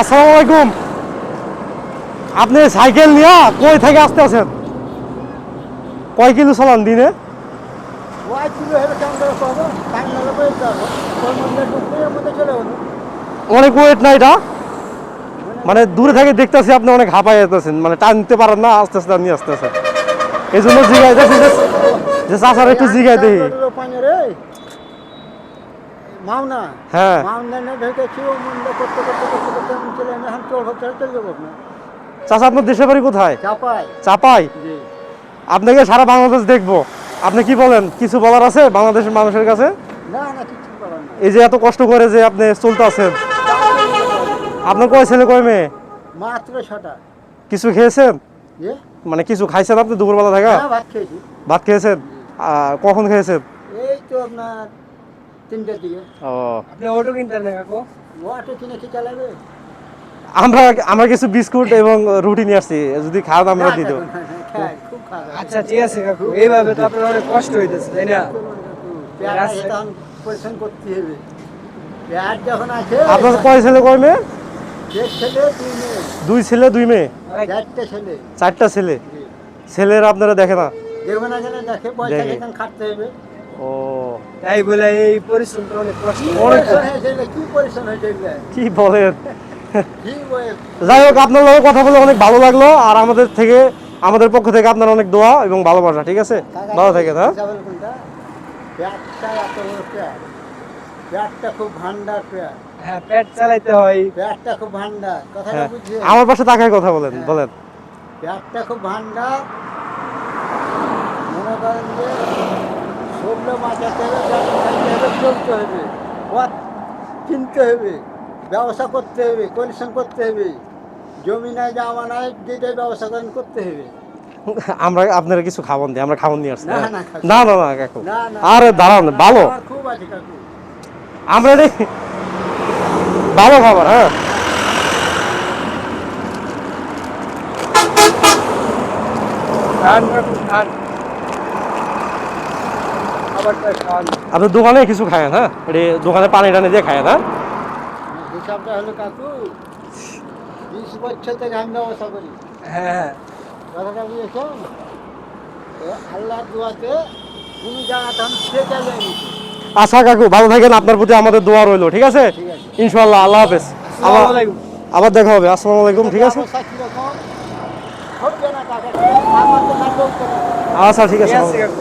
আসসালামু আলাইকুম। আপনি সাইকেল নিয়ে কই থেকে আসতে আছেন? কয় কিলো চালান দিনে? অনেক ওয়েট না এটা? মানে দূরে থেকে দেখতেছি আপনি অনেক হাঁপাই যেতেছেন, মানে টানতে পারেন না, আস্তে আস্তে নিয়ে আসতেছেন। এই জন্য জিগাইতেছি যে চাচার একটু জিগাই দেখি। মাওনা হ্যাঁ, মাওনা ঢেকেছি ও মন্দ করতে করতে করতে করতে আমি চলে এনে এখন চল হচ্ছে চলে যাবো না চাচা আপনার দেশের বাড়ি কোথায়? চাপাই চাপাই? জি আপনাকে সারা বাংলাদেশ দেখবো, আপনি কি বলেন? কিছু বলার আছে বাংলাদেশের মানুষের কাছে? না না কিছু করার না এই যে এত কষ্ট করে যে আপনি চলতে আছেন, তার জন্য বলা যায়। আপনার কয় ছেলে কয় মেয়ে? মাত্র 6টা কিছু খেয়েছেন? যে মানে কিছু খাইছেন আপনি দুপুরবেলা থেকে? হ্যাঁ ভাত খেয়েছি ভাত খেয়েছেন? কখন খেয়েছেন? এই তো আপনার 3টার দিকে ও, আপনি অটো কিনতেন না কাকু? ও অটো কিনে কি চালাবে আমরা আমরা কিছু বিস্কুট এবং রুটি নিয়ে আসছি, যদি খাওয়া আমরা দিয়ে দেবো। খায় খুব খারাপ আচ্ছা ঠিক আছে কাকু, এইভাবে তো আপনার অনেক কষ্ট হইতেছে তাই না? তখন পরিশ্রম করতে হবে পেঁয়াজ যখন আছে আপনার কয় ছেলে কয় মেয়ে? 1 ছেলে 2 মেয়ে 2 ছেলে 2 মেয়ে? 4টে ছেলে 4টা ছেলে? জি ছেলেরা আপনারা দেখে না? দেখবে না কেন দেখে পয়সা দেখে। খেতাম খাটতে হবে ও, তাই বলে এই পরিশ্রমটা অনেক কষ্ট। অনেক পরিশ্রম হয়েছে এগুলো, কি পরিশ্রম হয়েছে এগুলো? কি বলেন? কি বলে- যাই হোক, আপনার লগে কথা বলে অনেক ভালো লাগলো, আর আমাদের পক্ষ থেকে আপনার অনেক দোয়া এবং ভালোবাসা, ঠিক আছে? কাকা, ভালো থাকেন, হ্যাঁ? হিসাবের কোনটা? পেঁয়াজটা এত বড় পেঁয়াজ। পেঁয়াজটা খুব ভান্ডার পেঁয়াজ। হ্যাঁ, পেট চালাইতে হয়। পেঁয়াজটা খুব ভান্ডার। কথাটা হ্যাঁ, বুঝছেন? আমার পাশে তাকায় কথা বলেন, হ্যাঁ। বলেন। পেঁয়াজটা খুব ভান্ডার। মনে করেন যে সবলে বাঁচাতে হবে, ব্যবসা খাইতে হবে, চলতে হবে। পথ কিনতে হবে, ব্যবসা করতে হবে, পরিশ্রম করতে হবে। জমি নাই জামা নাই, যেটাই ব্যবসা করেন করতে হবে। আমরা আপনারা কিছু খাবার দিই, আমরা খাবার নিয়ে আসছি। না, হ্যাঁ? না, কাকু। না না না কাকু, না, না, আরে না, দাঁড়ান, না, ভালো, আমার খুব আছে কাকু। আমরা ভালো খাবার, হ্যাঁ। খান কাকু, খান। খাবারটা খান। আপনি দোকানে কিছু খায়েন, হ্যাঁ? এটি দোকানে পানি টানি দিয়ে খায়েন, হ্যাঁ? হিসাবটা হলো কাকু 20 বছর থেকে আমি ব্যবসা করি হ্যাঁ, কথাটা বুঝেছেন আল্লাহর দোয়াতে কোনো জায়গাতে আমি ঠেকে যাইনি আচ্ছা কাকু, ভালো থাকেন, আপনার প্রতি আমাদের দোয়া রইলো, ঠিক আছে? ঠিক আছে ইনশাআল্লাহ, আল্লাহ হাফেজ। আসসালামু আলাইকুম। আবার দেখা হবে। আসসালামু আলাইকুম, ঠিক আছে? ব্যবসা কীরকম হবে না টাকা আমার তো কাজ করতে হবে। আচ্ছা, ঠিক ঠিক আছে। আছে কাকু।